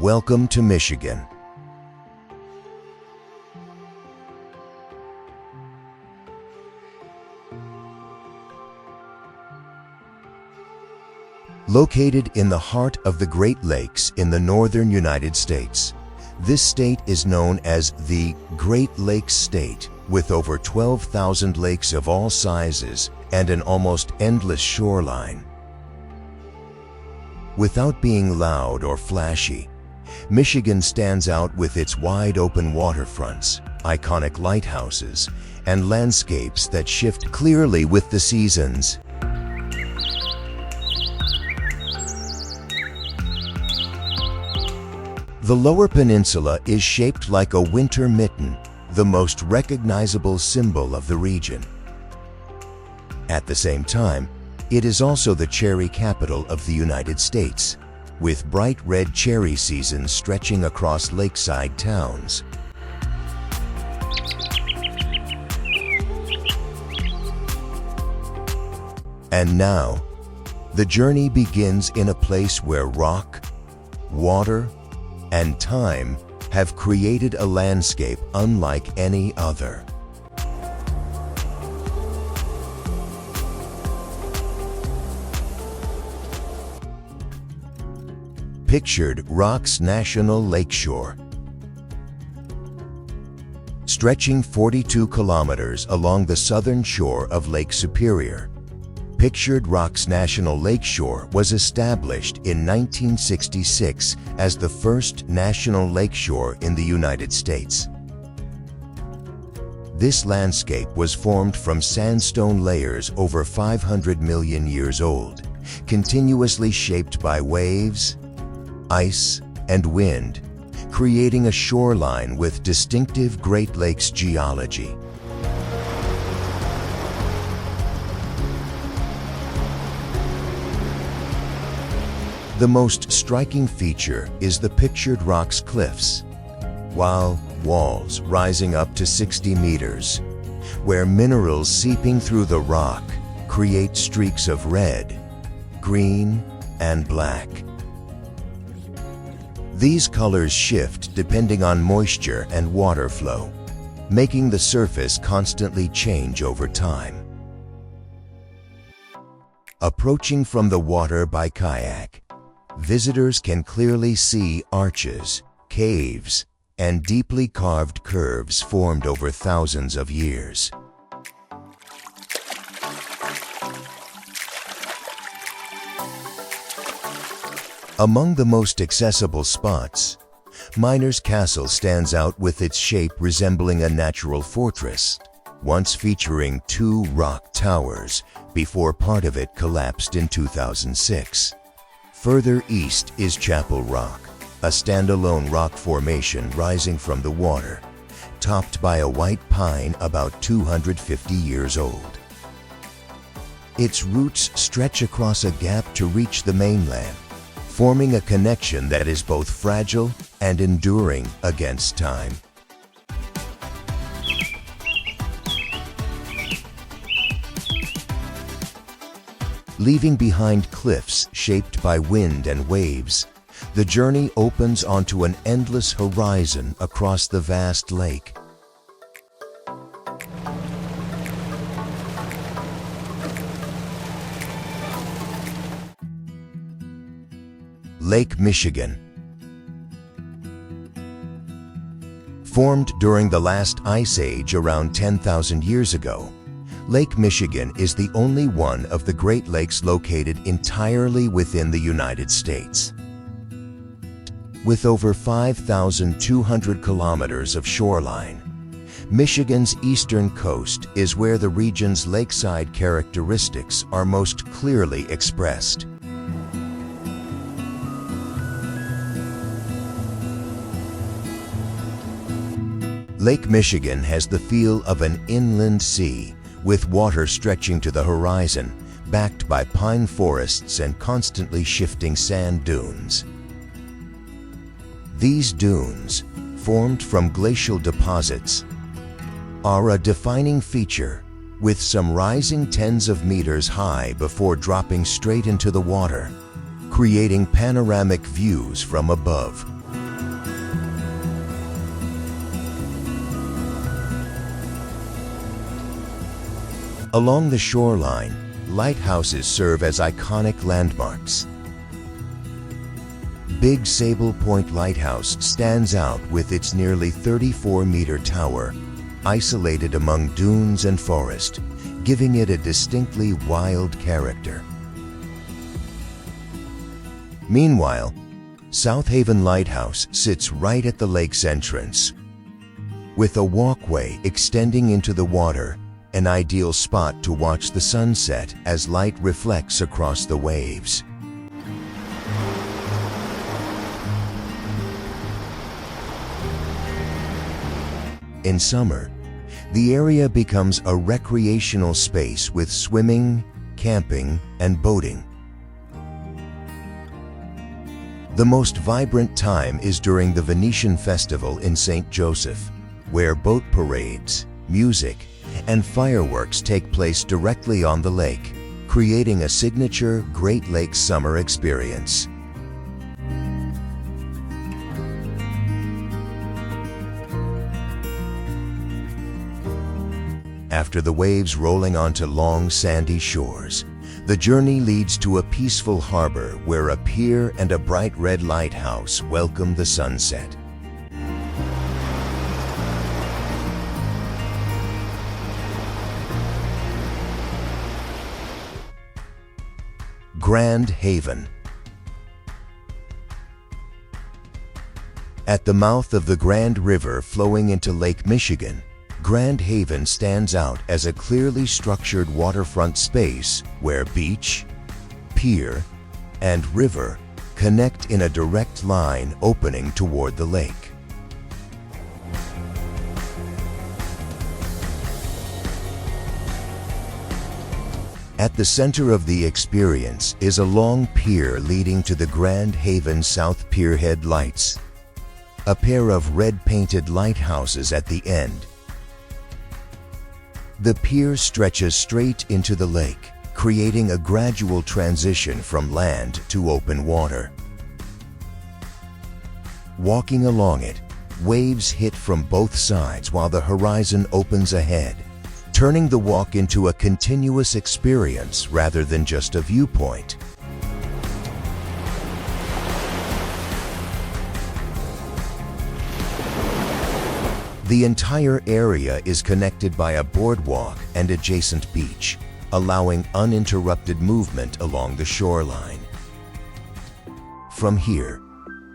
Welcome to Michigan. Located in the heart of the Great Lakes in the northern United States, this state is known as the Great Lakes State, with over 12,000 lakes of all sizes and an almost endless shoreline. Without being loud or flashy, Michigan stands out with its wide-open waterfronts, iconic lighthouses, and landscapes that shift clearly with the seasons. The Lower Peninsula is shaped like a winter mitten, the most recognizable symbol of the region. At the same time, it is also the cherry capital of the United States, with bright red cherry seasons stretching across lakeside towns. And now, the journey begins in a place where rock, water, and time have created a landscape unlike any other. Pictured Rocks National Lakeshore. Stretching 42 kilometers along the southern shore of Lake Superior, Pictured Rocks National Lakeshore was established in 1966 as the first national lakeshore in the United States. This landscape was formed from sandstone layers over 500 million years old, continuously shaped by waves, ice, and wind, creating a shoreline with distinctive Great Lakes geology. The most striking feature is the Pictured Rocks cliffs, while walls rising up to 60 meters, where minerals seeping through the rock create streaks of red, green, and black. These colors shift depending on moisture and water flow, making the surface constantly change over time. Approaching from the water by kayak, visitors can clearly see arches, caves, and deeply carved curves formed over thousands of years. Among the most accessible spots, Miner's Castle stands out with its shape resembling a natural fortress, once featuring 2 rock towers before part of it collapsed in 2006. Further east is Chapel Rock, a standalone rock formation rising from the water, topped by a white pine about 250 years old. Its roots stretch across a gap to reach the mainland, forming a connection that is both fragile and enduring against time. Leaving behind cliffs shaped by wind and waves, the journey opens onto an endless horizon across the vast lake. Lake Michigan. Formed during the last ice age around 10,000 years ago, Lake Michigan is the only one of the Great Lakes located entirely within the United States. With over 5,200 kilometers of shoreline, Michigan's eastern coast is where the region's lakeside characteristics are most clearly expressed. Lake Michigan has the feel of an inland sea, with water stretching to the horizon, backed by pine forests and constantly shifting sand dunes. These dunes, formed from glacial deposits, are a defining feature, with some rising tens of meters high before dropping straight into the water, creating panoramic views from above. Along the shoreline, lighthouses serve as iconic landmarks. Big Sable Point Lighthouse stands out with its nearly 34-meter tower, isolated among dunes and forest, giving it a distinctly wild character. Meanwhile, South Haven Lighthouse sits right at the lake's entrance. With a walkway extending into the water, an ideal spot to watch the sunset as light reflects across the waves. In summer, the area becomes a recreational space with swimming, camping, and boating. The most vibrant time is during the Venetian Festival in St. Joseph, where boat parades, music, and fireworks take place directly on the lake, creating a signature Great Lakes summer experience. After the waves rolling onto long sandy shores, the journey leads to a peaceful harbor where a pier and a bright red lighthouse welcome the sunset. Grand Haven. At the mouth of the Grand River flowing into Lake Michigan, Grand Haven stands out as a clearly structured waterfront space where beach, pier, and river connect in a direct line opening toward the lake. At the center of the experience is a long pier leading to the Grand Haven South Pierhead Lights, a pair of red-painted lighthouses at the end. The pier stretches straight into the lake, creating a gradual transition from land to open water. Walking along it, waves hit from both sides while the horizon opens ahead, turning the walk into a continuous experience rather than just a viewpoint. The entire area is connected by a boardwalk and adjacent beach, allowing uninterrupted movement along the shoreline. From here,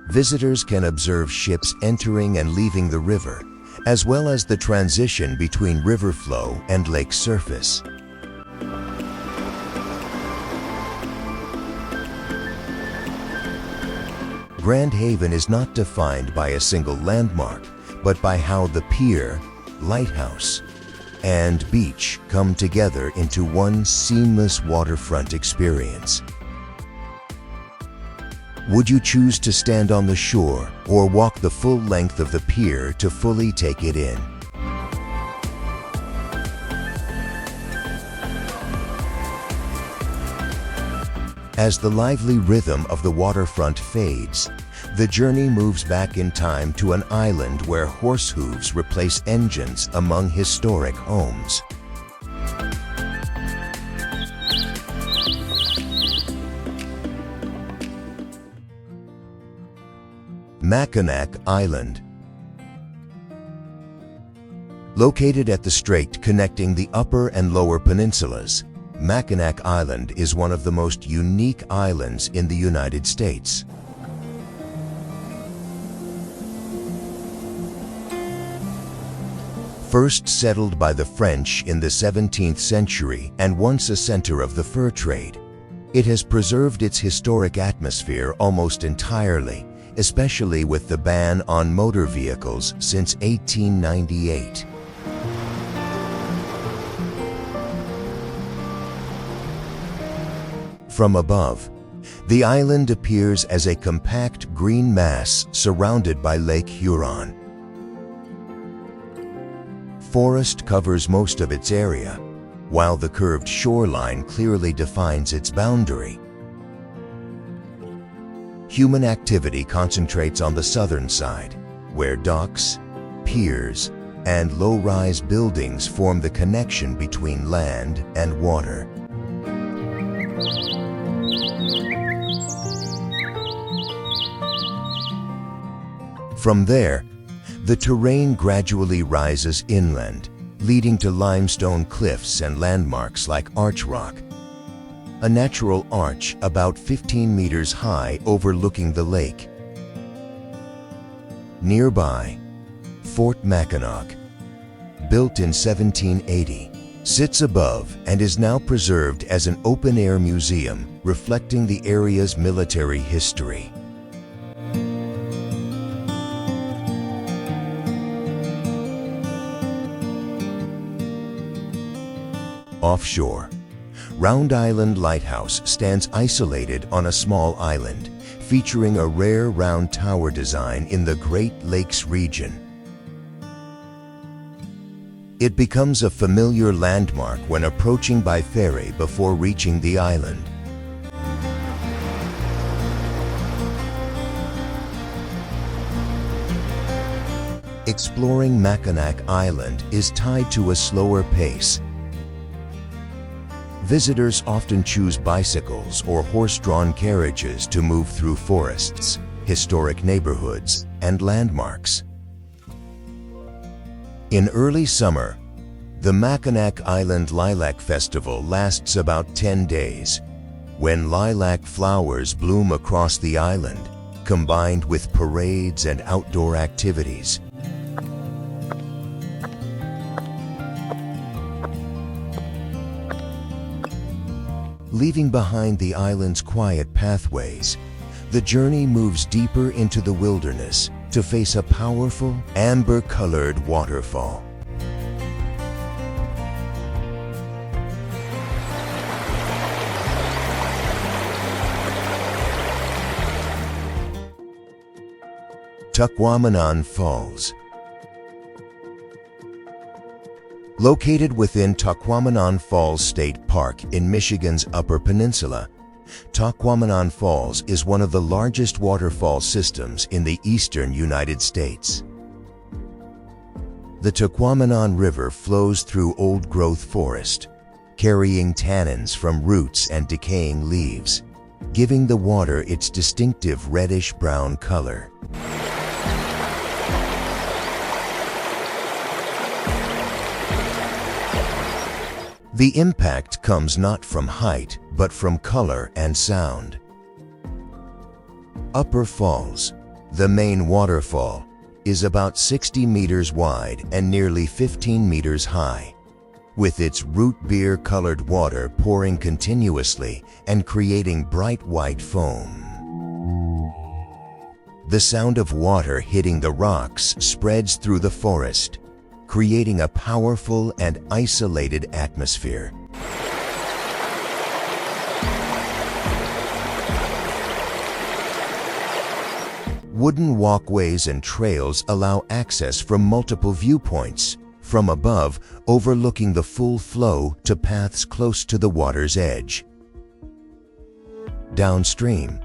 visitors can observe ships entering and leaving the river, as well as the transition between river flow and lake surface. Grand Haven is not defined by a single landmark, but by how the pier, lighthouse, and beach come together into one seamless waterfront experience. Would you choose to stand on the shore or walk the full length of the pier to fully take it in? As the lively rhythm of the waterfront fades, the journey moves back in time to an island where horse hooves replace engines among historic homes. Mackinac Island. Located at the strait connecting the Upper and Lower Peninsulas, Mackinac Island is one of the most unique islands in the United States. First settled by the French in the 17th century and once a center of the fur trade, it has preserved its historic atmosphere almost entirely, especially with the ban on motor vehicles since 1898. From above, the island appears as a compact green mass surrounded by Lake Huron. Forest covers most of its area, while the curved shoreline clearly defines its boundary. Human activity concentrates on the southern side, where docks, piers, and low-rise buildings form the connection between land and water. From there, the terrain gradually rises inland, leading to limestone cliffs and landmarks like Arch Rock, a natural arch about 15 meters high overlooking the lake. Nearby, Fort Mackinac, built in 1780, sits above and is now preserved as an open-air museum reflecting the area's military history. Offshore, Round Island Lighthouse stands isolated on a small island, featuring a rare round tower design in the Great Lakes region. It becomes a familiar landmark when approaching by ferry before reaching the island. Exploring Mackinac Island is tied to a slower pace. Visitors often choose bicycles or horse-drawn carriages to move through forests, historic neighborhoods, and landmarks. In early summer, the Mackinac Island Lilac Festival lasts about 10 days, when lilac flowers bloom across the island, combined with parades and outdoor activities. Leaving behind the island's quiet pathways, the journey moves deeper into the wilderness to face a powerful, amber-colored waterfall. Tahquamenon Falls. Located within Tahquamenon Falls State Park in Michigan's Upper Peninsula, Tahquamenon Falls is one of the largest waterfall systems in the eastern United States. The Tahquamenon River flows through old-growth forest, carrying tannins from roots and decaying leaves, giving the water its distinctive reddish-brown color. The impact comes not from height, but from color and sound. Upper Falls, the main waterfall, is about 60 meters wide and nearly 15 meters high, with its root beer-colored water pouring continuously and creating bright white foam. The sound of water hitting the rocks spreads through the forest, creating a powerful and isolated atmosphere. Wooden walkways and trails allow access from multiple viewpoints, from above overlooking the full flow to paths close to the water's edge. Downstream,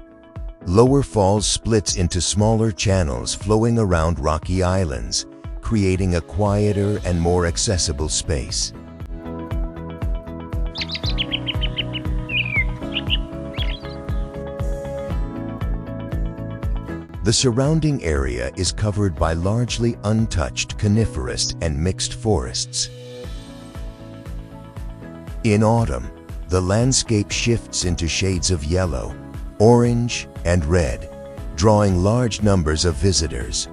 Lower Falls splits into smaller channels flowing around rocky islands, creating a quieter and more accessible space. The surrounding area is covered by largely untouched coniferous and mixed forests. In autumn, the landscape shifts into shades of yellow, orange, and red, drawing large numbers of visitors.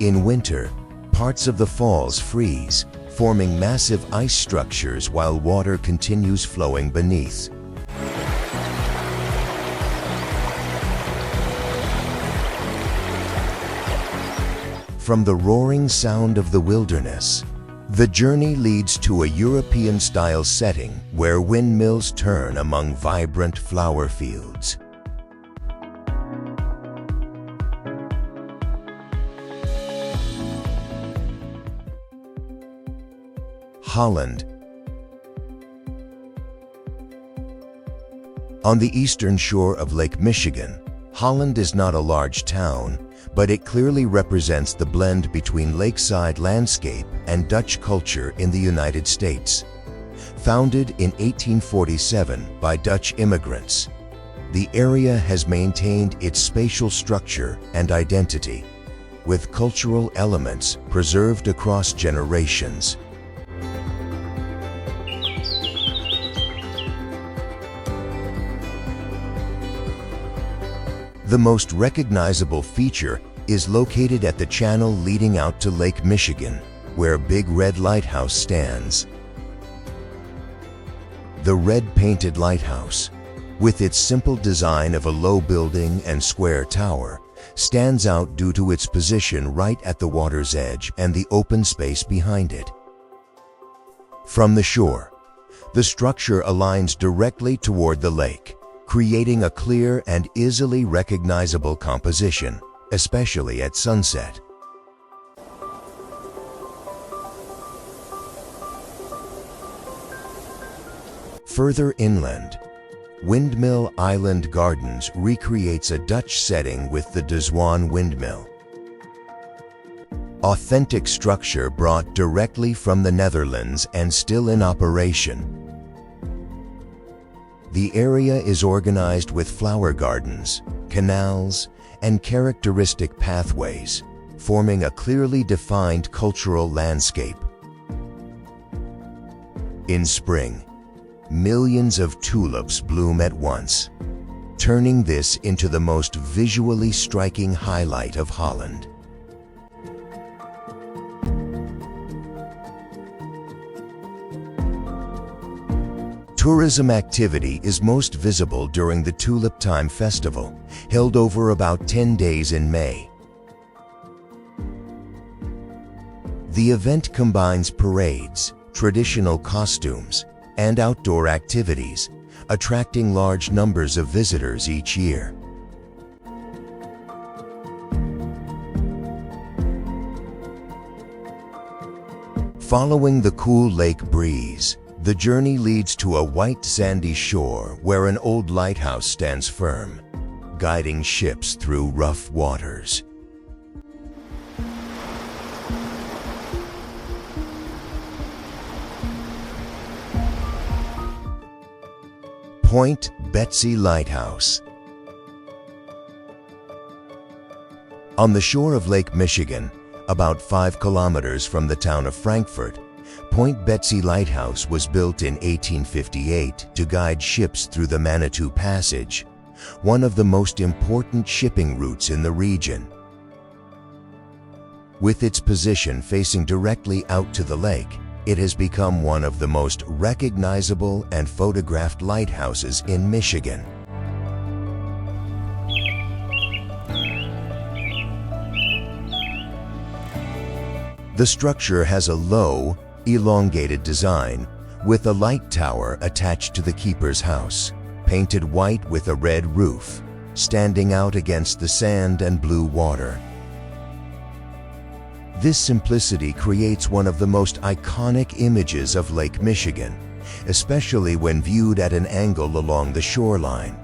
In winter, parts of the falls freeze, forming massive ice structures while water continues flowing beneath. From the roaring sound of the wilderness, the journey leads to a European-style setting where windmills turn among vibrant flower fields. Holland. On the eastern shore of Lake Michigan, Holland is not a large town, but it clearly represents the blend between lakeside landscape and Dutch culture in the United States. Founded in 1847 by Dutch immigrants, the area has maintained its spatial structure and identity, with cultural elements preserved across generations. The most recognizable feature is located at the channel leading out to Lake Michigan, where Big Red Lighthouse stands. The red-painted lighthouse, with its simple design of a low building and square tower, stands out due to its position right at the water's edge and the open space behind it. From the shore, the structure aligns directly toward the lake, creating a clear and easily recognizable composition, especially at sunset. Further inland, Windmill Island Gardens recreates a Dutch setting with the De Zwaan windmill. Authentic structure brought directly from the Netherlands and still in operation. The area is organized with flower gardens, canals, and characteristic pathways, forming a clearly defined cultural landscape. In spring, millions of tulips bloom at once, turning this into the most visually striking highlight of Holland. Tourism activity is most visible during the Tulip Time Festival, held over about 10 days in May. The event combines parades, traditional costumes, and outdoor activities, attracting large numbers of visitors each year. Following the cool lake breeze, the journey leads to a white sandy shore where an old lighthouse stands firm, guiding ships through rough waters. Point Betsie Lighthouse. On the shore of Lake Michigan, about 5 kilometers from the town of Frankfort, Point Betsie Lighthouse was built in 1858 to guide ships through the Manitou Passage, one of the most important shipping routes in the region. With its position facing directly out to the lake, it has become one of the most recognizable and photographed lighthouses in Michigan. The structure has a low, elongated design with a light tower attached to the keeper's house, painted white with a red roof, standing out against the sand and blue water. This simplicity creates one of the most iconic images of Lake Michigan, especially when viewed at an angle along the shoreline.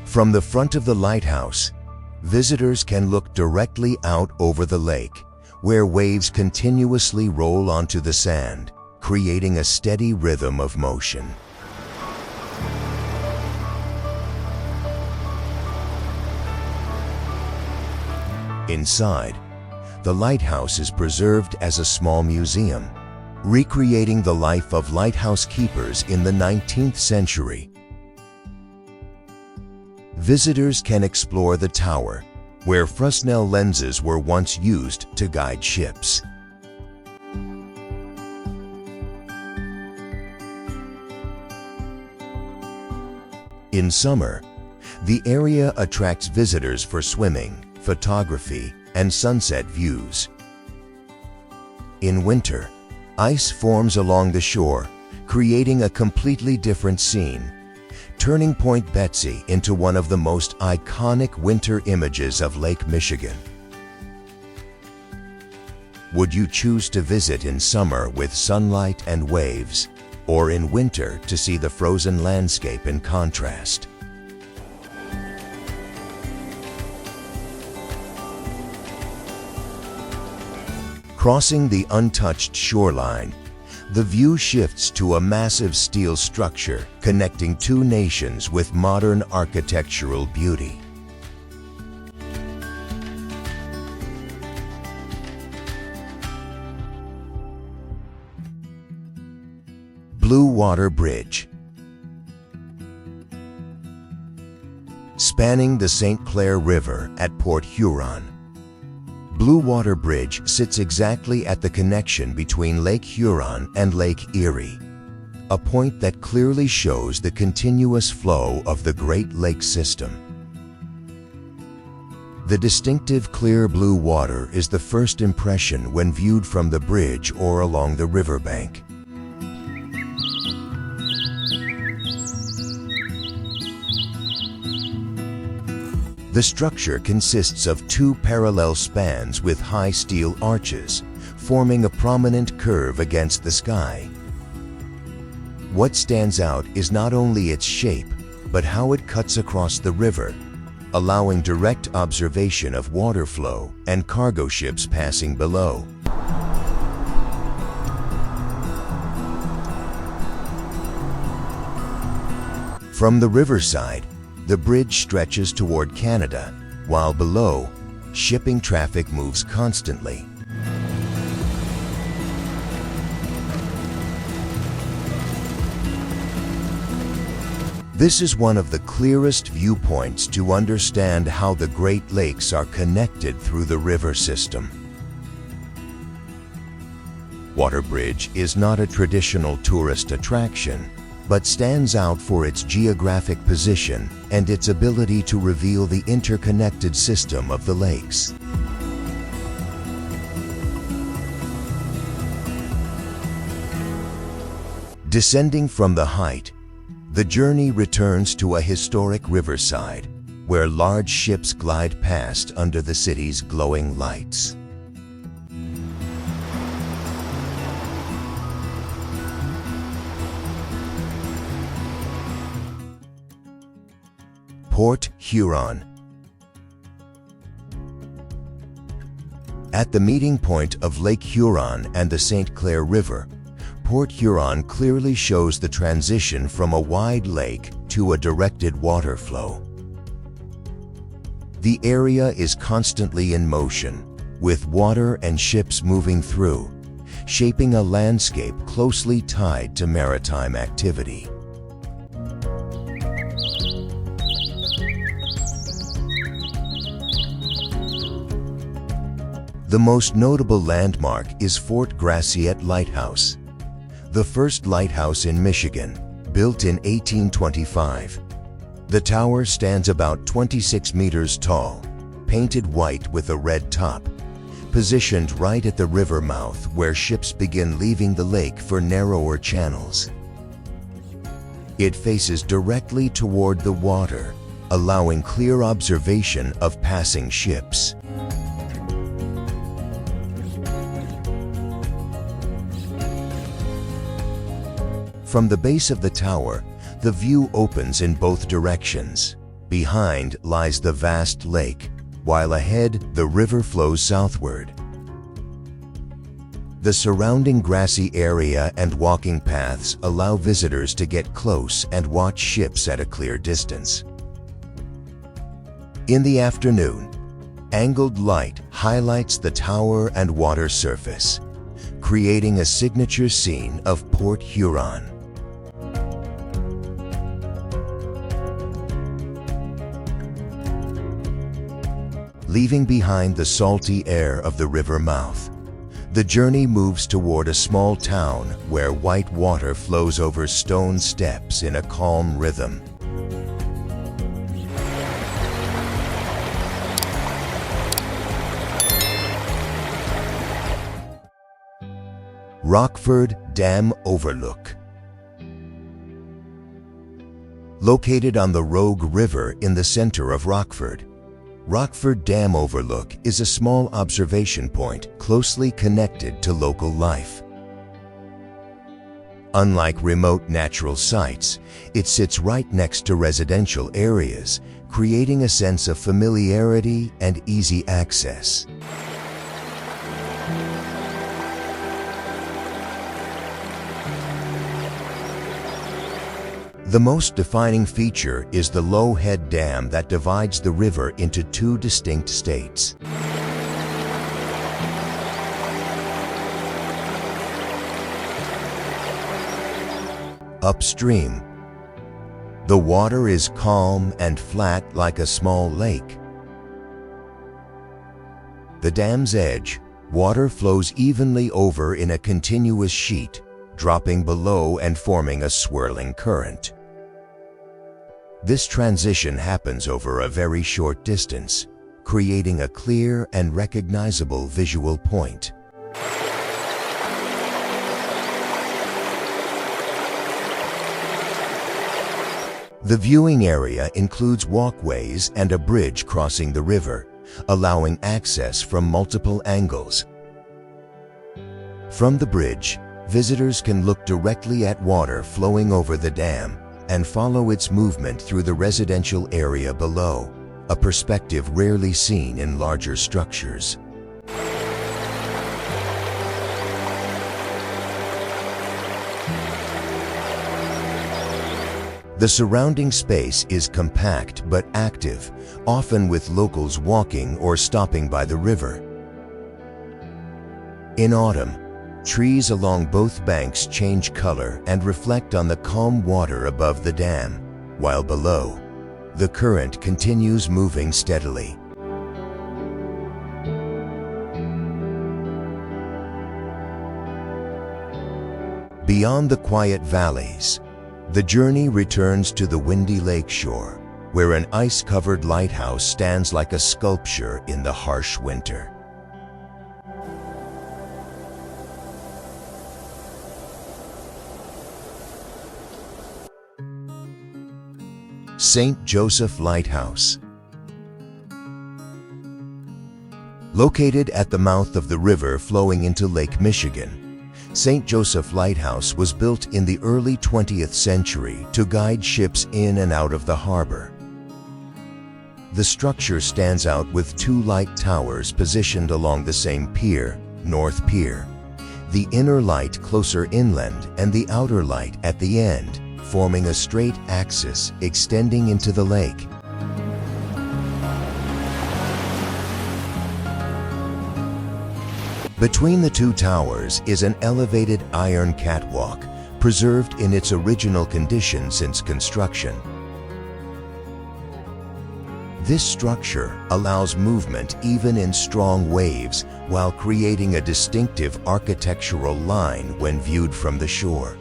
From the front of the lighthouse, visitors can look directly out over the lake, where waves continuously roll onto the sand, creating a steady rhythm of motion. Inside, the lighthouse is preserved as a small museum, recreating the life of lighthouse keepers in the 19th century. Visitors can explore the tower, where Fresnel lenses were once used to guide ships. In summer, the area attracts visitors for swimming, photography, and sunset views. In winter, ice forms along the shore, creating a completely different scene, turning Point Betsie into one of the most iconic winter images of Lake Michigan. Would you choose to visit in summer with sunlight and waves, or in winter to see the frozen landscape in contrast? Crossing the untouched shoreline, the view shifts to a massive steel structure connecting two nations with modern architectural beauty. Blue Water Bridge. Spanning the St. Clair River at Port Huron, Blue Water Bridge sits exactly at the connection between Lake Huron and Lake Erie, a point that clearly shows the continuous flow of the Great Lakes system. The distinctive clear blue water is the first impression when viewed from the bridge or along the riverbank. The structure consists of two parallel spans with high steel arches, forming a prominent curve against the sky. What stands out is not only its shape, but how it cuts across the river, allowing direct observation of water flow and cargo ships passing below. From the riverside, the bridge stretches toward Canada, while below, shipping traffic moves constantly. This is one of the clearest viewpoints to understand how the Great Lakes are connected through the river system. Waterbridge is not a traditional tourist attraction, but stands out for its geographic position and its ability to reveal the interconnected system of the lakes. Descending from the height, the journey returns to a historic riverside, where large ships glide past under the city's glowing lights. Port Huron. At the meeting point of Lake Huron and the St. Clair River, Port Huron clearly shows the transition from a wide lake to a directed water flow. The area is constantly in motion, with water and ships moving through, shaping a landscape closely tied to maritime activity. The most notable landmark is Fort Gratiot Lighthouse, the first lighthouse in Michigan, built in 1825. The tower stands about 26 meters tall, painted white with a red top, positioned right at the river mouth where ships begin leaving the lake for narrower channels. It faces directly toward the water, allowing clear observation of passing ships. From the base of the tower, the view opens in both directions. Behind lies the vast lake, while ahead the river flows southward. The surrounding grassy area and walking paths allow visitors to get close and watch ships at a clear distance. In the afternoon, angled light highlights the tower and water surface, creating a signature scene of Port Huron. Leaving behind the salty air of the river mouth, the journey moves toward a small town where white water flows over stone steps in a calm rhythm. Rockford Dam Overlook. Located on the Rogue River in the center of Rockford, Rockford Dam Overlook is a small observation point closely connected to local life. Unlike remote natural sites, it sits right next to residential areas, creating a sense of familiarity and easy access. The most defining feature is the low head dam that divides the river into two distinct states. Upstream, the water is calm and flat like a small lake. The dam's edge, water flows evenly over in a continuous sheet, dropping below and forming a swirling current. This transition happens over a very short distance, creating a clear and recognizable visual point. The viewing area includes walkways and a bridge crossing the river, allowing access from multiple angles. From the bridge, visitors can look directly at water flowing over the dam and follow its movement through the residential area below, a perspective rarely seen in larger structures. The surrounding space is compact but active, often with locals walking or stopping by the river. In autumn, trees along both banks change color and reflect on the calm water above the dam, while below, the current continues moving steadily. Beyond the quiet valleys, the journey returns to the windy Lakeshore, where an ice-covered lighthouse stands like a sculpture in the harsh winter. St. Joseph Lighthouse. Located at the mouth of the river flowing into Lake Michigan, St. Joseph Lighthouse was built in the early 20th century to guide ships in and out of the harbor. The structure stands out with two light towers positioned along the same pier, North Pier, the inner light closer inland and the outer light at the end, forming a straight axis extending into the lake. Between the two towers is an elevated iron catwalk, preserved in its original condition since construction. This structure allows movement even in strong waves while creating a distinctive architectural line when viewed from the shore.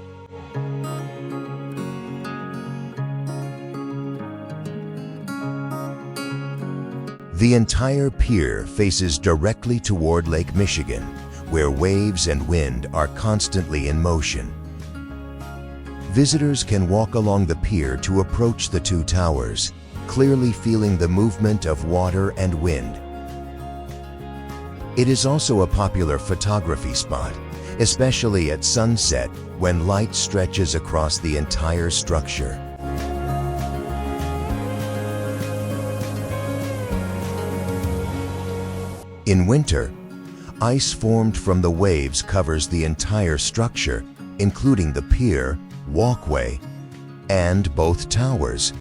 The entire pier faces directly toward Lake Michigan, where waves and wind are constantly in motion. Visitors can walk along the pier to approach the two towers, clearly feeling the movement of water and wind. It is also a popular photography spot, especially at sunset when light stretches across the entire structure. In winter, ice formed from the waves covers the entire structure, including the pier, walkway, and both towers.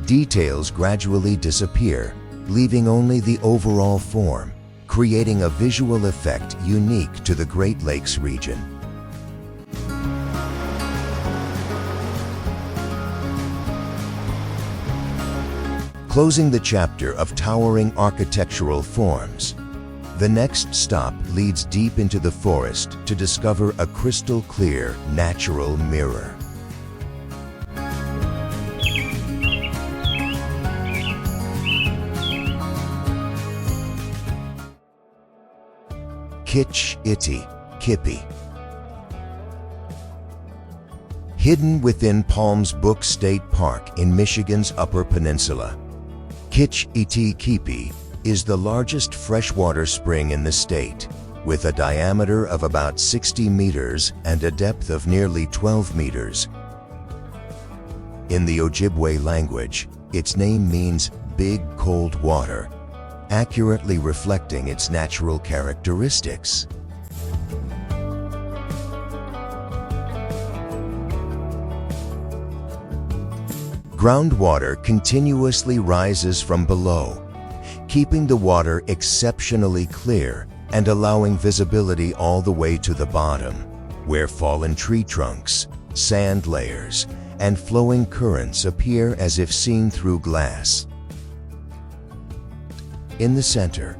Details gradually disappear, leaving only the overall form, creating a visual effect unique to the Great Lakes region. Closing the chapter of towering architectural forms, the next stop leads deep into the forest to discover a crystal-clear natural mirror. Kitch-iti-kipi. Hidden within Palms Brook State Park in Michigan's Upper Peninsula, Kitch-iti-kipi is the largest freshwater spring in the state, with a diameter of about 60 meters and a depth of nearly 12 meters. In the Ojibwe language, its name means big cold water, accurately reflecting its natural characteristics. Groundwater continuously rises from below, keeping the water exceptionally clear and allowing visibility all the way to the bottom, where fallen tree trunks, sand layers, and flowing currents appear as if seen through glass. In the center,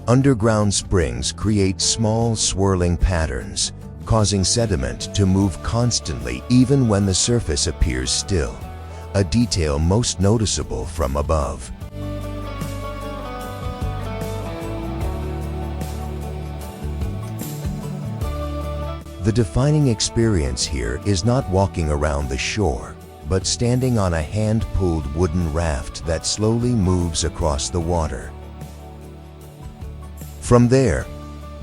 underground springs create small swirling patterns, causing sediment to move constantly even when the surface appears still, a detail most noticeable from above. The defining experience here is not walking around the shore, but standing on a hand-pulled wooden raft that slowly moves across the water. From there,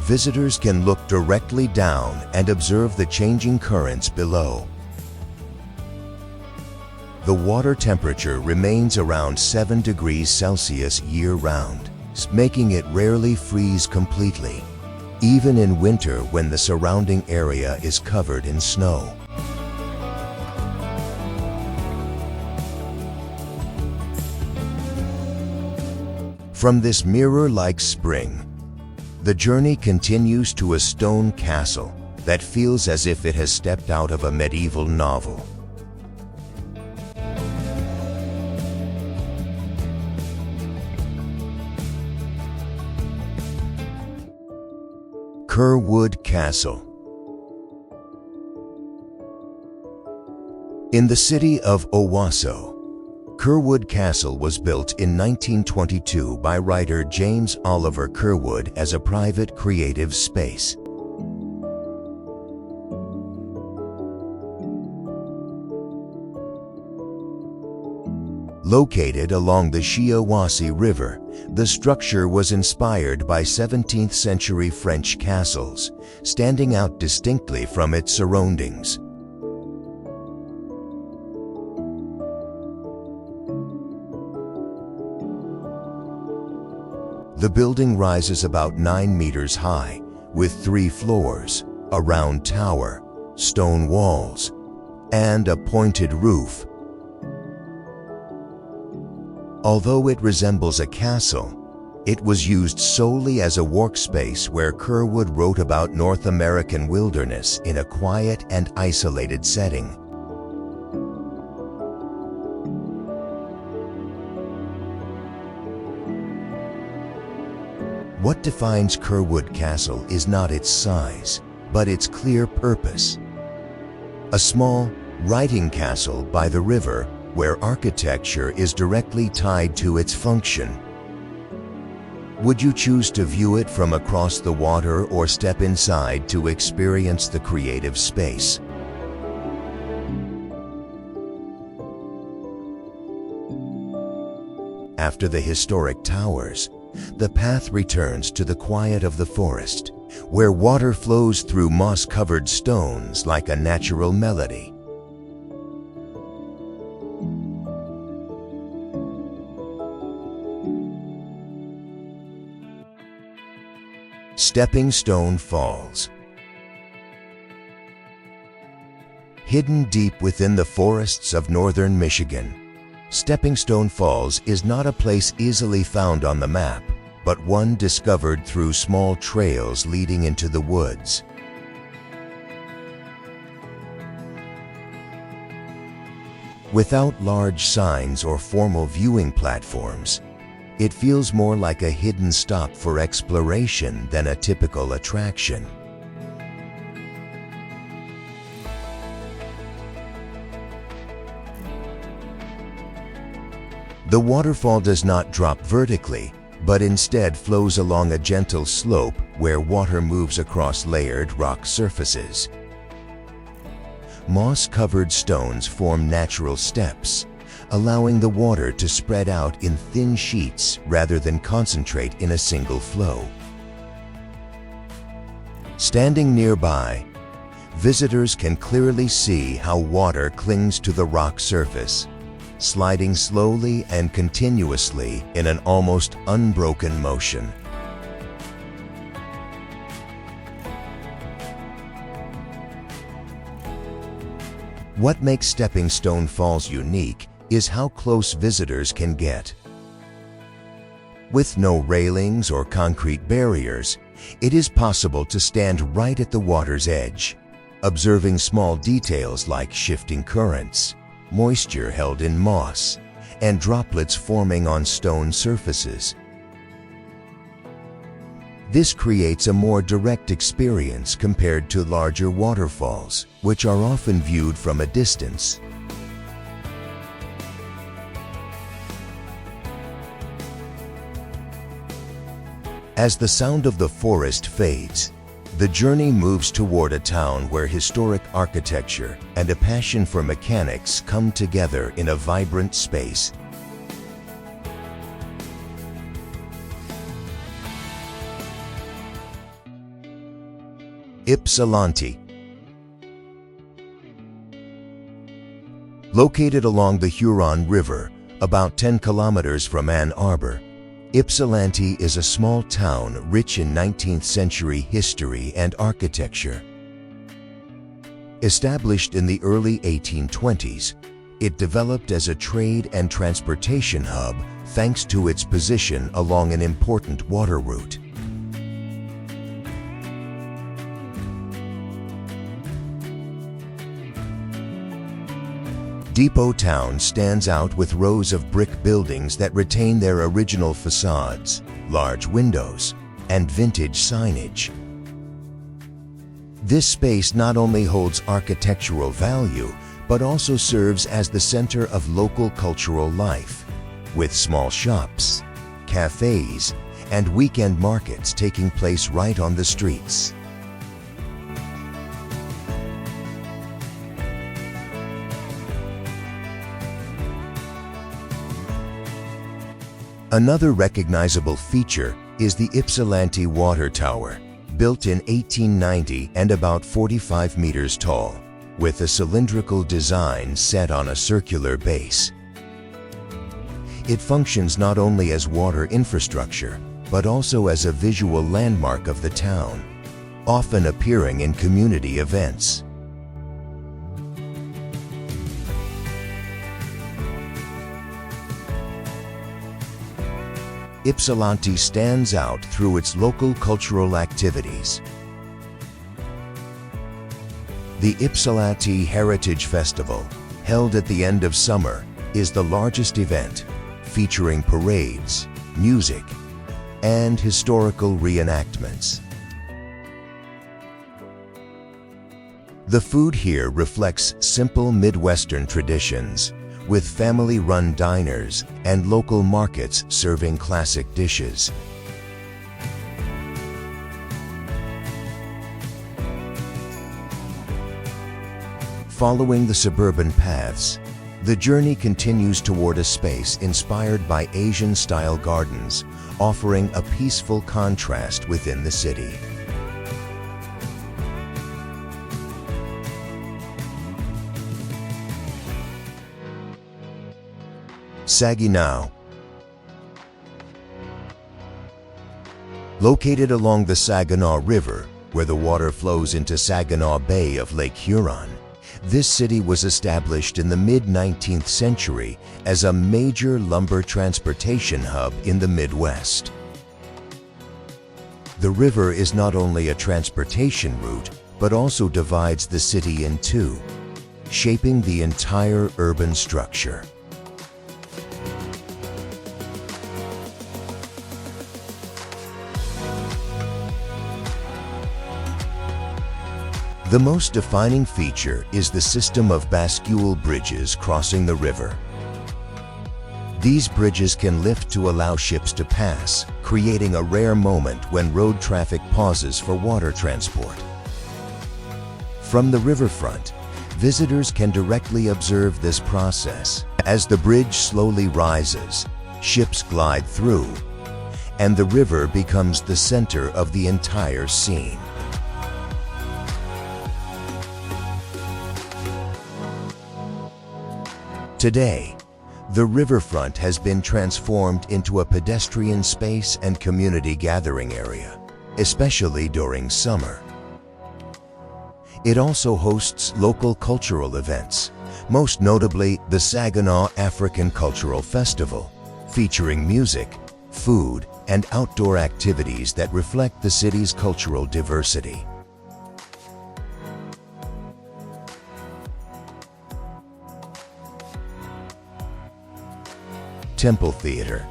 visitors can look directly down and observe the changing currents below. The water temperature remains around 7 degrees Celsius year-round, making it rarely freeze completely, even in winter when the surrounding area is covered in snow. From this mirror-like spring, the journey continues to a stone castle that feels as if it has stepped out of a medieval novel. Curwood Castle. In the city of Owasso, Curwood Castle was built in 1922 by writer James Oliver Curwood as a private creative space. Located along the Shiawassee River, the structure was inspired by 17th-century French castles, standing out distinctly from its surroundings. The building rises about 9 meters high, with 3 floors, a round tower, stone walls, and a pointed roof. Although it resembles a castle, it was used solely as a workspace where Curwood wrote about North American wilderness in a quiet and isolated setting. What defines Curwood Castle is not its size, but its clear purpose. A small, writing castle by the river where architecture is directly tied to its function. Would you choose to view it from across the water or step inside to experience the creative space? After the historic towers, the path returns to the quiet of the forest, where water flows through moss-covered stones like a natural melody. Stepping Stone Falls. Hidden deep within the forests of northern Michigan, Stepping Stone Falls is not a place easily found on the map, but one discovered through small trails leading into the woods. Without large signs or formal viewing platforms, it feels more like a hidden stop for exploration than a typical attraction. The waterfall does not drop vertically, but instead flows along a gentle slope where water moves across layered rock surfaces. Moss-covered stones form natural steps, allowing the water to spread out in thin sheets rather than concentrate in a single flow. Standing nearby, visitors can clearly see how water clings to the rock surface, sliding slowly and continuously in an almost unbroken motion. What makes Stepping Stone Falls unique is how close visitors can get. With no railings or concrete barriers, it is possible to stand right at the water's edge, observing small details like shifting currents, moisture held in moss, and droplets forming on stone surfaces. This creates a more direct experience compared to larger waterfalls, which are often viewed from a distance. As the sound of the forest fades, the journey moves toward a town where historic architecture and a passion for mechanics come together in a vibrant space. Ypsilanti. Located along the Huron River, about 10 kilometers from Ann Arbor, Ypsilanti is a small town rich in 19th century history and architecture. Established in the early 1820s, it developed as a trade and transportation hub thanks to its position along an important water route. Depot Town stands out with rows of brick buildings that retain their original facades, large windows, and vintage signage. This space not only holds architectural value, but also serves as the center of local cultural life, with small shops, cafes, and weekend markets taking place right on the streets. Another recognizable feature is the Ypsilanti Water Tower, built in 1890 and about 45 meters tall, with a cylindrical design set on a circular base. It functions not only as water infrastructure, but also as a visual landmark of the town, often appearing in community events. Ypsilanti stands out through its local cultural activities. The Ypsilanti Heritage Festival, held at the end of summer, is the largest event, featuring parades, music, and historical reenactments. The food here reflects simple Midwestern traditions, with family-run diners and local markets serving classic dishes. Following the suburban paths, the journey continues toward a space inspired by Asian-style gardens, offering a peaceful contrast within the city. Saginaw. Located along the Saginaw River, where the water flows into Saginaw Bay of Lake Huron, this city was established in the mid-19th century as a major lumber transportation hub in the Midwest. The river is not only a transportation route, but also divides the city in two, shaping the entire urban structure. The most defining feature is the system of bascule bridges crossing the river. These bridges can lift to allow ships to pass, creating a rare moment when road traffic pauses for water transport. From the riverfront, visitors can directly observe this process. As the bridge slowly rises, ships glide through, and the river becomes the center of the entire scene. Today, the riverfront has been transformed into a pedestrian space and community gathering area, especially during summer. It also hosts local cultural events, most notably the Saginaw African Cultural Festival, featuring music, food, and outdoor activities that reflect the city's cultural diversity. Temple Theater,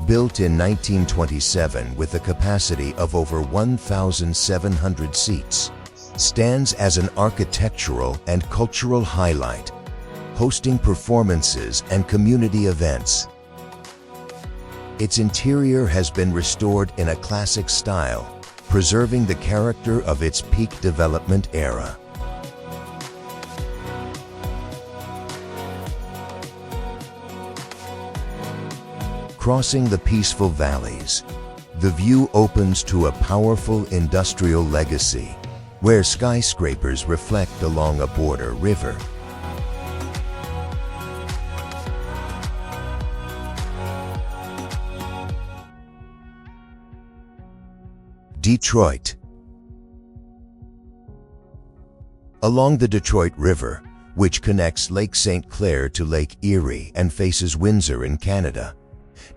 built in 1927 with a capacity of over 1,700 seats, stands as an architectural and cultural highlight, hosting performances and community events. Its interior has been restored in a classic style, preserving the character of its peak development era. Crossing the peaceful valleys, the view opens to a powerful industrial legacy, where skyscrapers reflect along a border river. Detroit. Along the Detroit River, which connects Lake St. Clair to Lake Erie and faces Windsor in Canada,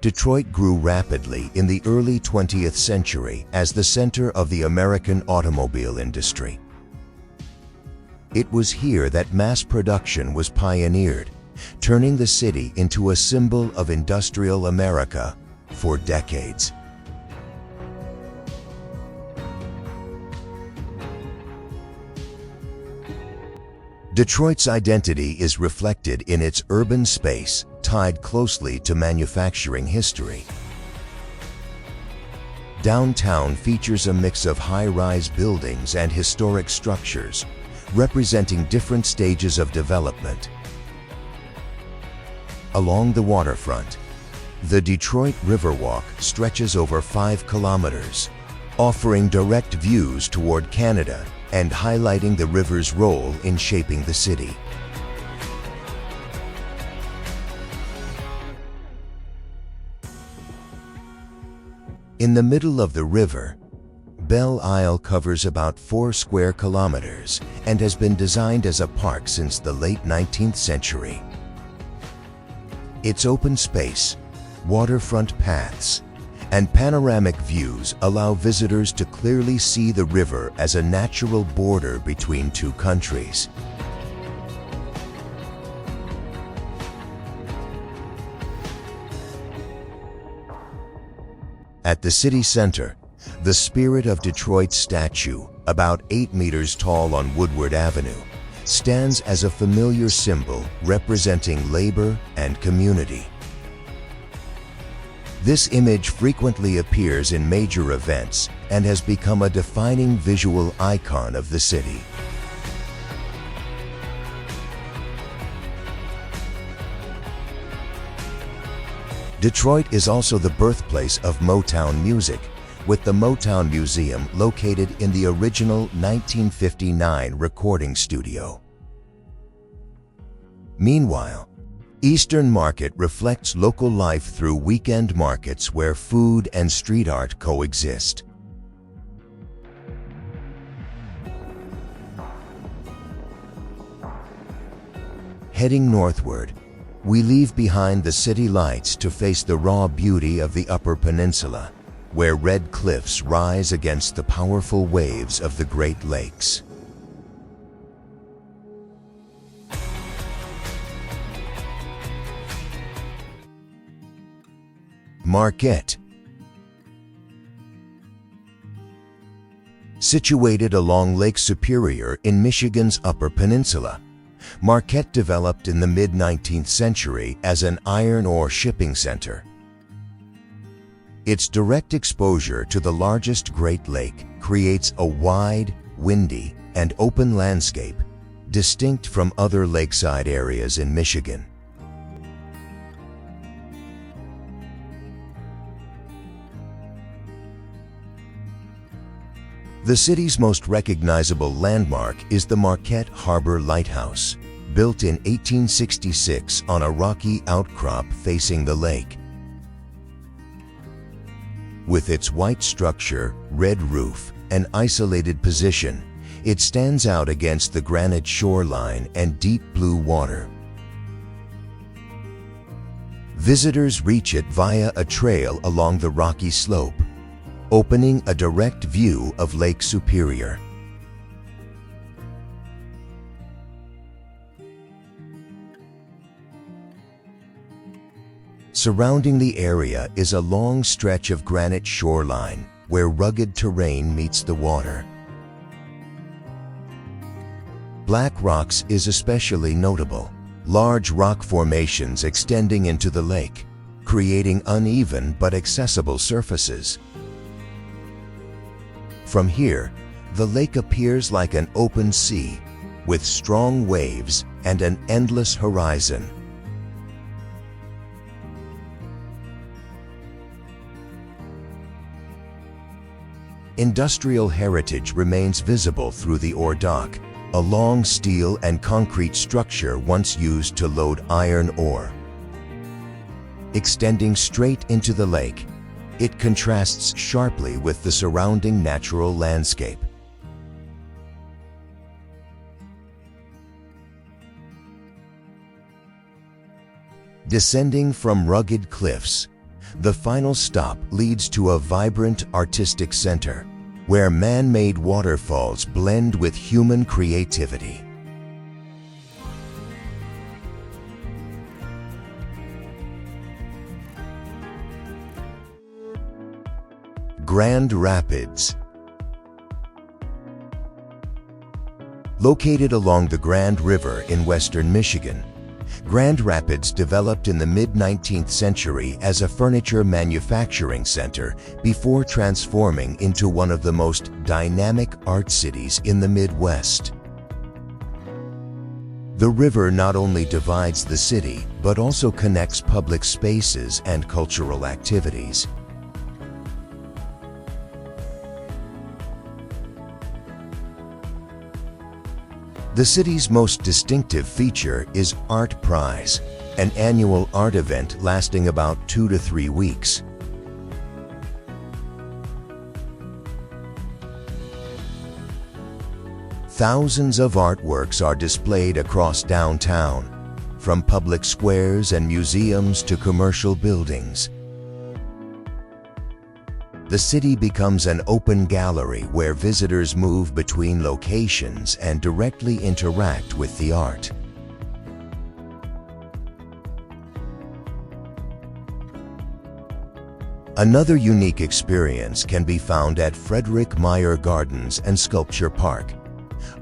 Detroit grew rapidly in the early 20th century as the center of the American automobile industry. It was here that mass production was pioneered, turning the city into a symbol of industrial America for decades. Detroit's identity is reflected in its urban space, tied closely to manufacturing history. Downtown features a mix of high-rise buildings and historic structures, representing different stages of development. Along the waterfront, the Detroit Riverwalk stretches over 5 kilometers, offering direct views toward Canada and highlighting the river's role in shaping the city. In the middle of the river, Belle Isle covers about 4 square kilometers and has been designed as a park since the late 19th century. Its open space, waterfront paths, and panoramic views allow visitors to clearly see the river as a natural border between two countries. At the city center, the Spirit of Detroit statue, about 8 meters tall on Woodward Avenue, stands as a familiar symbol representing labor and community. This image frequently appears in major events and has become a defining visual icon of the city. Detroit is also the birthplace of Motown music, with the Motown Museum located in the original 1959 recording studio. Meanwhile, Eastern Market reflects local life through weekend markets where food and street art coexist. Heading northward, we leave behind the city lights to face the raw beauty of the Upper Peninsula, where red cliffs rise against the powerful waves of the Great Lakes. Marquette. Situated along Lake Superior in Michigan's Upper Peninsula, Marquette developed in the mid-19th century as an iron ore shipping center. Its direct exposure to the largest Great Lake creates a wide, windy, and open landscape, distinct from other lakeside areas in Michigan. The city's most recognizable landmark is the Marquette Harbor Lighthouse, built in 1866 on a rocky outcrop facing the lake. With its white structure, red roof, and isolated position, It stands out against the granite shoreline and deep blue water. Visitors reach it via a trail along the rocky slope, opening a direct view of Lake Superior. Surrounding the area is a long stretch of granite shoreline where rugged terrain meets the water. Black Rocks is especially notable, large rock formations extending into the lake, creating uneven but accessible surfaces. From here, the lake appears like an open sea, with strong waves and an endless horizon. Industrial heritage remains visible through the ore dock, a long steel and concrete structure once used to load iron ore. Extending straight into the lake, it contrasts sharply with the surrounding natural landscape. Descending from rugged cliffs, the final stop leads to a vibrant artistic center, where man-made waterfalls blend with human creativity. Grand Rapids. Located along the Grand River in western Michigan, Grand Rapids developed in the mid-19th century as a furniture manufacturing center before transforming into one of the most dynamic art cities in the Midwest. The river not only divides the city, but also connects public spaces and cultural activities. The city's most distinctive feature is Art Prize, an annual art event lasting about 2 to 3 weeks. Thousands of artworks are displayed across downtown, from public squares and museums to commercial buildings. The city becomes an open gallery where visitors move between locations and directly interact with the art. Another unique experience can be found at Frederick Meyer Gardens and Sculpture Park,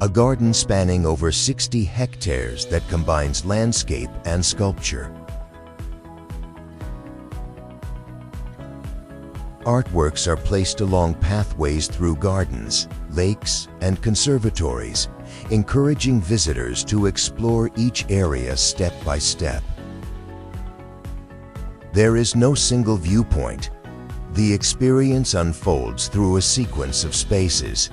a garden spanning over 60 hectares that combines landscape and sculpture. Artworks are placed along pathways through gardens, lakes, and conservatories, encouraging visitors to explore each area step by step. There is no single viewpoint. The experience unfolds through a sequence of spaces.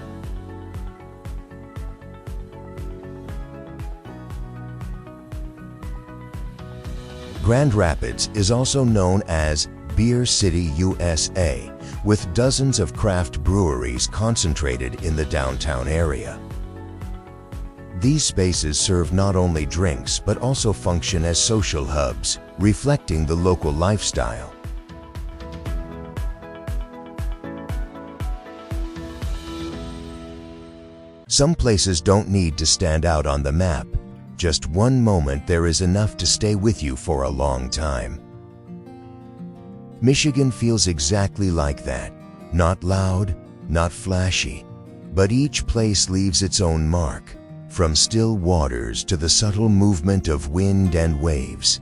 Grand Rapids is also known as Beer City, USA, with dozens of craft breweries concentrated in the downtown area. These spaces serve not only drinks but also function as social hubs, reflecting the local lifestyle. Some places don't need to stand out on the map. Just one moment there is enough to stay with you for a long time. Michigan feels exactly like that. Not loud, not flashy, but each place leaves its own mark, from still waters to the subtle movement of wind and waves.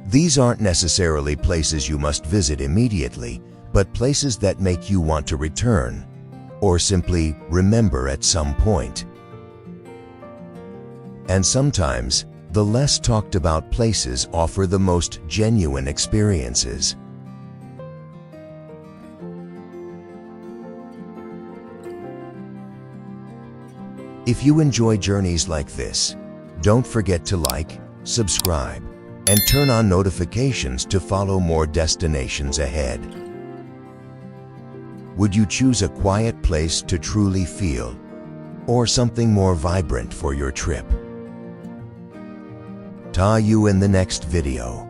These aren't necessarily places you must visit immediately, but places that make you want to return, or simply remember at some point. And sometimes, the less talked about places offer the most genuine experiences. If you enjoy journeys like this, don't forget to like, subscribe, and turn on notifications to follow more destinations ahead. Would you choose a quiet place to truly feel, or something more vibrant for your trip? Ta you in the next video.